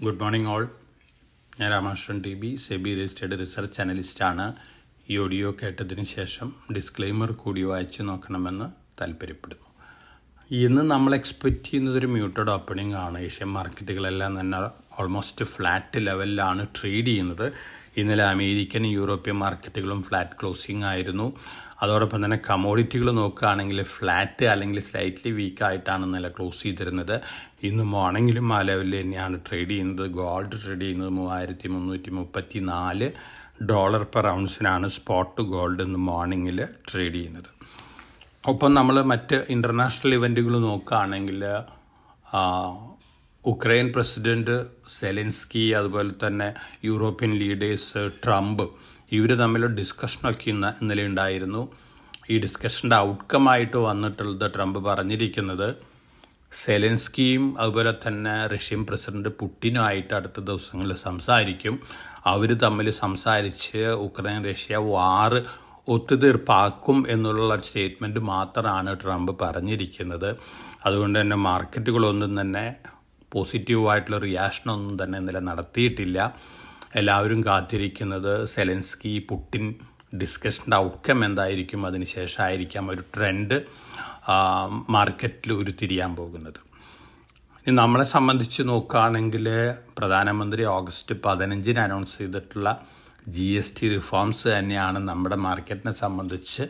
Good morning all. ഞാൻ Ramakrishnan T B, SEBI registered research അനലിസ്റ്റാണ്. ഈ ഓഡിയോ കേട്ടതിന് ശേഷം ഡിസ്ക്ലെയിമർ കൂടി വായിച്ചു നോക്കണമെന്ന് താല്പര്യപ്പെടുന്നു. ഇന്ന് നമ്മൾ എക്സ്പെക്റ്റ് ചെയ്യുന്നത് ഒരു മ്യൂട്ടഡ് ഓപ്പണിംഗ് ആണ്. ഏഷ്യൻ മാർക്കറ്റുകളെല്ലാം തന്നെ ഓൾമോസ്റ്റ് ഫ്ലാറ്റ് ലെവലിലാണ് ട്രേഡ് ചെയ്യുന്നത്. ഇന്നലെ അമേരിക്കൻ യൂറോപ്യൻ മാർക്കറ്റുകളും ഫ്ലാറ്റ് ക്ലോസിംഗ് ആയിരുന്നു. അതോടൊപ്പം തന്നെ കമോഡിറ്റികൾ നോക്കുകയാണെങ്കിൽ ഫ്ലാറ്റ് അല്ലെങ്കിൽ സ്ലൈറ്റ്ലി വീക്കായിട്ടാണ് ഇന്നലെ ക്ലോസ് ചെയ്തിരുന്നത്. ഇന്ന് മോർണിംഗിലും ആ ലെവലിൽ തന്നെയാണ് ട്രേഡ് ചെയ്യുന്നത്. ഗോൾഡ് ട്രേഡ് ചെയ്യുന്നത് $3,334 പെർ ഔൺസിനാണ് സ്പോട്ട് ഗോൾഡ് ഇന്ന് മോർണിംഗിൽ ട്രേഡ് ചെയ്യുന്നത്. ഒപ്പം നമ്മൾ മറ്റ് ഇൻ്റർനാഷണൽ ഇവൻറ്റുകൾ നോക്കുകയാണെങ്കിൽ ഉക്രൈൻ പ്രസിഡൻറ്റ് സെലൻസ്കി, അതുപോലെ തന്നെ യൂറോപ്യൻ ലീഡേഴ്സ്, ട്രംപ്, ഇവർ തമ്മിൽ ഡിസ്കഷനൊക്കെ ഇന്നലെ ഉണ്ടായിരുന്നു. ഈ ഡിസ്കഷൻ്റെ ഔട്ട്കമായിട്ട് വന്നിട്ടുള്ളത് ട്രംപ് പറഞ്ഞിരിക്കുന്നത് സെലൻസ്കിയും അതുപോലെ തന്നെ റഷ്യൻ പ്രസിഡന്റ് പുടിനുമായിട്ട് അടുത്ത ദിവസങ്ങളിൽ സംസാരിക്കും. അവർ തമ്മിൽ സംസാരിച്ച് ഉക്രൈൻ റഷ്യ വാറ് ഒത്തുതീർപ്പാക്കും എന്നുള്ള സ്റ്റേറ്റ്മെൻറ്റ് മാത്രമാണ് ട്രംപ് പറഞ്ഞിരിക്കുന്നത്. അതുകൊണ്ട് തന്നെ മാർക്കറ്റുകളൊന്നും തന്നെ പോസിറ്റീവായിട്ടുള്ള റിയാക്ഷനൊന്നും തന്നെ ഇന്നലെ നടത്തിയിട്ടില്ല. എല്ലാവരും കാത്തിരിക്കുന്നത് സെലൻസ്കി പുടിൻ ഡിസ്കഷൻ്റെ ഔട്ട്കം എന്തായിരിക്കും, അതിന് ശേഷമായിരിക്കാം ഒരു ട്രെൻഡ് മാർക്കറ്റിൽ ഉരുത്തിരിയാൻ പോകുന്നത്. ഇനി നമ്മളെ സംബന്ധിച്ച് നോക്കുകയാണെങ്കിൽ പ്രധാനമന്ത്രി ഓഗസ്റ്റ് 15 അനൗൺസ് ചെയ്തിട്ടുള്ള GST റിഫോംസ് തന്നെയാണ് നമ്മുടെ മാർക്കറ്റിനെ സംബന്ധിച്ച്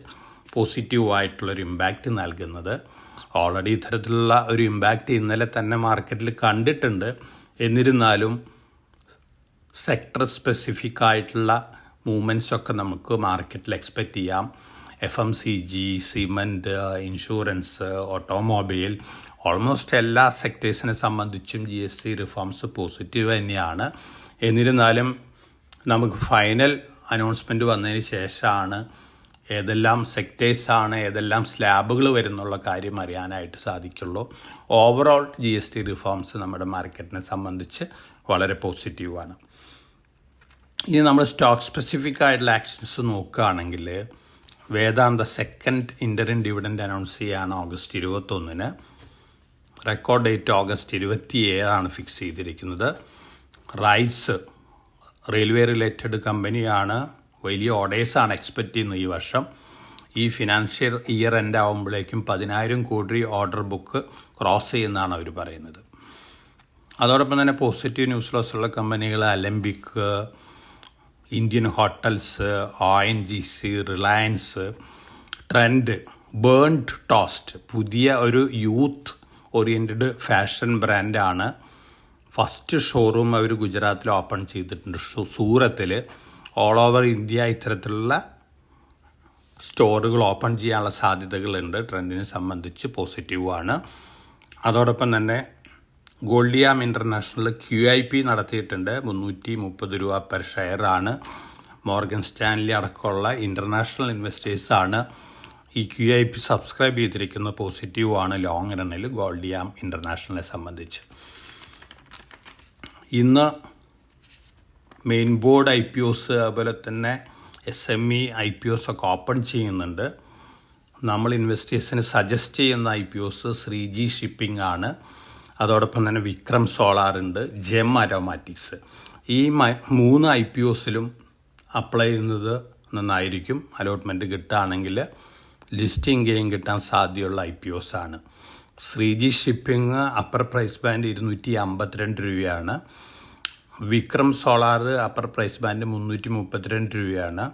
പോസിറ്റീവായിട്ടുള്ളൊരു ഇമ്പാക്റ്റ് നൽകുന്നത്. ഓൾറെഡി ഇത്തരത്തിലുള്ള ഒരു ഇമ്പാക്റ്റ് ഇന്നലെ തന്നെ മാർക്കറ്റിൽ കണ്ടിട്ടുണ്ട്. എന്നിരുന്നാലും സെക്ടർ സ്പെസിഫിക് ആയിട്ടുള്ള മൂവ്മെൻറ്റ്സൊക്കെ നമുക്ക് മാർക്കറ്റിൽ എക്സ്പെക്റ്റ് ചെയ്യാം. FMCG, cement, insurance, automobile, almost എല്ലാ സെക്ടേഴ്സിനെ സംബന്ധിച്ചും GST റിഫോംസ് പോസിറ്റീവ് തന്നെയാണ്. എന്നിരുന്നാലും നമുക്ക് ഫൈനൽ അനൗൺസ്മെൻറ്റ് വന്നതിന് ശേഷമാണ് ഏതെല്ലാം സെക്ടേഴ്സാണ്, ഏതെല്ലാം സ്ലാബുകൾ വരുന്നുള്ള കാര്യം അറിയാനായിട്ട് സാധിക്കുള്ളൂ. ഓവറോൾ GST റിഫോംസ് നമ്മുടെ മാർക്കറ്റിനെ സംബന്ധിച്ച് വളരെ പോസിറ്റീവാണ്. ഇനി നമ്മൾ സ്റ്റോക്ക് സ്പെസിഫിക് ആയിട്ടുള്ള ആക്ഷൻസ് നോക്കുകയാണെങ്കിൽ വേദാന്ത സെക്കൻഡ് ഇൻ്ററിം ഡിവിഡൻഡ് അനൗൺസ് ചെയ്യുകയാണ് August 21. Record date August 27 fix ചെയ്തിരിക്കുന്നത്. റൈറ്റ്സ് റെയിൽവേ റിലേറ്റഡ് കമ്പനിയാണ്. വലിയ ഓർഡേഴ്സാണ് എക്സ്പെക്റ്റ് ചെയ്യുന്നത് ഈ വർഷം. ഈ ഫിനാൻഷ്യൽ ഇയർ എൻഡ് ആകുമ്പോഴേക്കും 10,000 കോടി ഓർഡർ ബുക്ക് ക്രോസ് ചെയ്യുന്നതാണ് അവർ പറയുന്നത്. അതോടൊപ്പം തന്നെ പോസിറ്റീവ് ന്യൂസ് ലോസുള്ള കമ്പനികൾ Alembic, Indian Hotels, ONGC, Reliance, Trent, Burnt Toast, പുതിയ ഒരു യൂത്ത് ഓറിയൻറ്റഡ് ഫാഷൻ ബ്രാൻഡാണ്. ഫസ്റ്റ് ഷോറൂം അവർ ഗുജറാത്തിൽ ഓപ്പൺ ചെയ്തിട്ടുണ്ട്, സൂറത്തിൽ. ഓൾ ഓവർ ഇന്ത്യ ഇത്തരത്തിലുള്ള സ്റ്റോറുകൾ ഓപ്പൺ ചെയ്യാനുള്ള സാധ്യതകളുണ്ട്. ട്രെൻഡിനെ സംബന്ധിച്ച് പോസിറ്റീവാണ്. അതോടൊപ്പം തന്നെ ഗോൾഡിയാം ഇൻ്റർനാഷണൽ QIP നടത്തിയിട്ടുണ്ട്. $330 പെർ ഷെയറാണ്. മോർഗൻ സ്റ്റാൻലി അടക്കമുള്ള ഇൻ്റർനാഷണൽ ഇൻവെസ്റ്റേഴ്സാണ് ഈ QIP സബ്സ്ക്രൈബ് ചെയ്തിരിക്കുന്നത്. പോസിറ്റീവാണ് ലോങ് റണ്ണിൽ ഗോൾഡിയാം ഇൻ്റർനാഷണലിനെ സംബന്ധിച്ച്. ഇന്ന് മെയിൻ ബോർഡ് IPOs അതുപോലെ തന്നെ SME IPOs ഒക്കെ ഓപ്പൺ ചെയ്യുന്നുണ്ട്. നമ്മൾ ഇൻവെസ്റ്റേഴ്സിന് സജസ്റ്റ് ചെയ്യുന്ന IPOs ശ്രീജി ഷിപ്പിംഗ് ആണ്. അതോടൊപ്പം തന്നെ വിക്രം സോളാർ ഉണ്ട്, ജെം അരോമാറ്റിക്സ്. ഈ 3 IPOസിലും അപ്ലൈ ചെയ്യുന്നത് നന്നായിരിക്കും. അലോട്ട്മെൻറ്റ് കിട്ടുകയാണെങ്കിൽ ലിസ്റ്റിംഗ് ഗെയിൻ കിട്ടാൻ സാധ്യതയുള്ള IPOs ആണ്. Shreeji shipping upper price band $252. Vikram solar upper price band $332.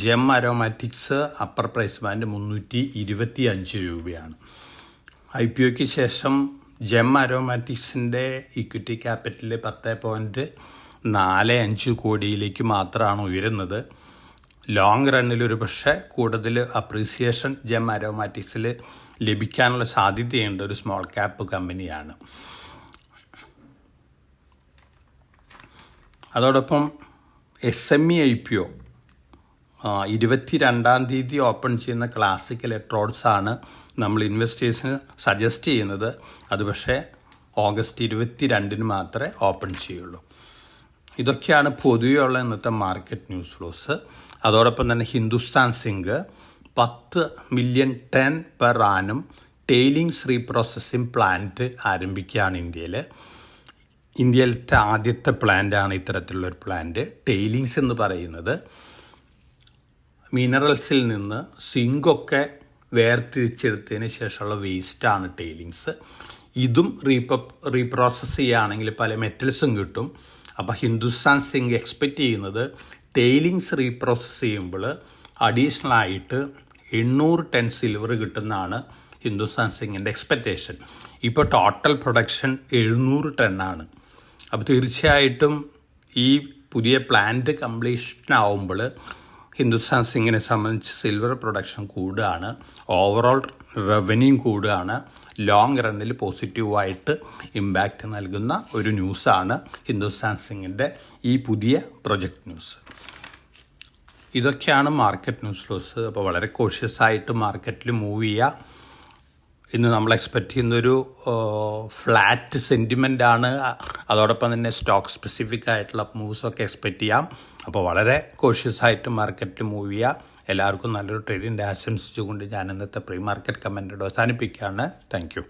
Gem aromatics upper price band $325. IPOയ്ക്ക് ശേഷം ജെം അരോമാറ്റിക്സിൻ്റെ ഇക്വിറ്റി ക്യാപിറ്റൽ 10.45 കോടിയിലേക്ക് മാത്രമാണ് ഉയരുന്നത്. ലോങ് റണ്ണിൽ ഒരു പക്ഷേ കൂടുതൽ അപ്രീസിയേഷൻ ജെം അരോമാറ്റിക്സിൽ ലഭിക്കാനുള്ള സാധ്യതയുണ്ട്. ഒരു സ്മോൾ ക്യാപ്പ് കമ്പനിയാണ്. അതോടൊപ്പം SME IPO 22 ഓപ്പൺ ചെയ്യുന്ന ക്ലാസിക് ഇലക്ട്രോഡ്സാണ് നമ്മൾ ഇൻവെസ്റ്റേഴ്സിന് സജസ്റ്റ് ചെയ്യുന്നത്. അത് പക്ഷേ ഓഗസ്റ്റ് 22 മാത്രമേ ഓപ്പൺ ചെയ്യുള്ളൂ. ഇതൊക്കെയാണ് പൊതുവെയുള്ള ഇന്നത്തെ മാർക്കറ്റ് ന്യൂസ് ഫ്ലോസ്. അതോടൊപ്പം തന്നെ Hindustan zinc 10 million tonne per ആനും ടെയിലിങ്സ് റീപ്രോസസ്സിംഗ് പ്ലാന്റ് ആരംഭിക്കുകയാണ് ഇന്ത്യയിൽ. ഇന്ത്യയിലത്തെ ആദ്യത്തെ പ്ലാന്റാണ് ഇത്തരത്തിലുള്ളൊരു പ്ലാന്റ്. ടെയിലിങ്സ് എന്ന് പറയുന്നത് മിനറൽസിൽ നിന്ന് സിങ്കൊക്കെ വേർതിരിച്ചെടുത്തതിന് ശേഷമുള്ള വേസ്റ്റാണ് ടെയിലിങ്സ്. ഇതും റീപ്രോസസ്സ് ചെയ്യുകയാണെങ്കിൽ പല മെറ്റൽസും കിട്ടും. അപ്പോൾ ഹിന്ദുസ്ഥാൻ സിങ്ക് എക്സ്പെക്റ്റ് ചെയ്യുന്നത് ടെയിലിങ്സ് റീപ്രോസസ്സ് ചെയ്യുമ്പോൾ അഡീഷണൽ ആയിട്ട് 800 ടൺ സിൽവർ കിട്ടുന്നതാണ് ഹിന്ദുസ്ഥാൻ സിങ്കിൻ്റെ എക്സ്പെക്റ്റേഷൻ. ഇപ്പോൾ ടോട്ടൽ പ്രൊഡക്ഷൻ 700 ടണ്ണാണ്. അപ്പോൾ തീർച്ചയായിട്ടും ഈ പുതിയ പ്ലാന്റ് കംപ്ലീഷൻ ആവുമ്പോൾ ഹിന്ദുസ്ഥാൻ സിങ്കിനെ സംബന്ധിച്ച് സിൽവർ പ്രൊഡക്ഷൻ കൂടുകയാണ്, ഓവറോൾ റവന്യൂ കൂടുകയാണ്. ലോങ് റണ്ണിൽ പോസിറ്റീവായിട്ട് ഇമ്പാക്റ്റ് നൽകുന്ന ഒരു ന്യൂസാണ് ഹിന്ദുസ്ഥാൻ സിങ്കിൻ്റെ ഈ പുതിയ പ്രൊജക്റ്റ് ന്യൂസ്. ഇതൊക്കെയാണ് മാർക്കറ്റ് ന്യൂസ്. അപ്പോൾ വളരെ കോഷ്യസ് ആയിട്ട് മാർക്കറ്റിൽ മൂവ് ചെയ്യുക. ഇന്ന് നമ്മൾ എക്സ്പെക്റ്റ് ചെയ്യുന്നൊരു ഫ്ലാറ്റ് സെൻറ്റിമെൻ്റാണ്. അതോടൊപ്പം തന്നെ സ്റ്റോക്ക് സ്പെസിഫിക് ആയിട്ടുള്ള മൂവ്സൊക്കെ എക്സ്പെക്റ്റ് ചെയ്യാം. അപ്പോൾ വളരെ കോഷ്യസ് ആയിട്ട് മാർക്കറ്റിൽ മൂവ് ചെയ്യുക. എല്ലാവർക്കും നല്ലൊരു ട്രേഡിൻ്റെ ആശംസിച്ചുകൊണ്ട് ഞാൻ ഇന്നത്തെ പ്രീ മാർക്കറ്റ് കമൻറ്റ് അവസാനിപ്പിക്കുകയാണ്. Thank you.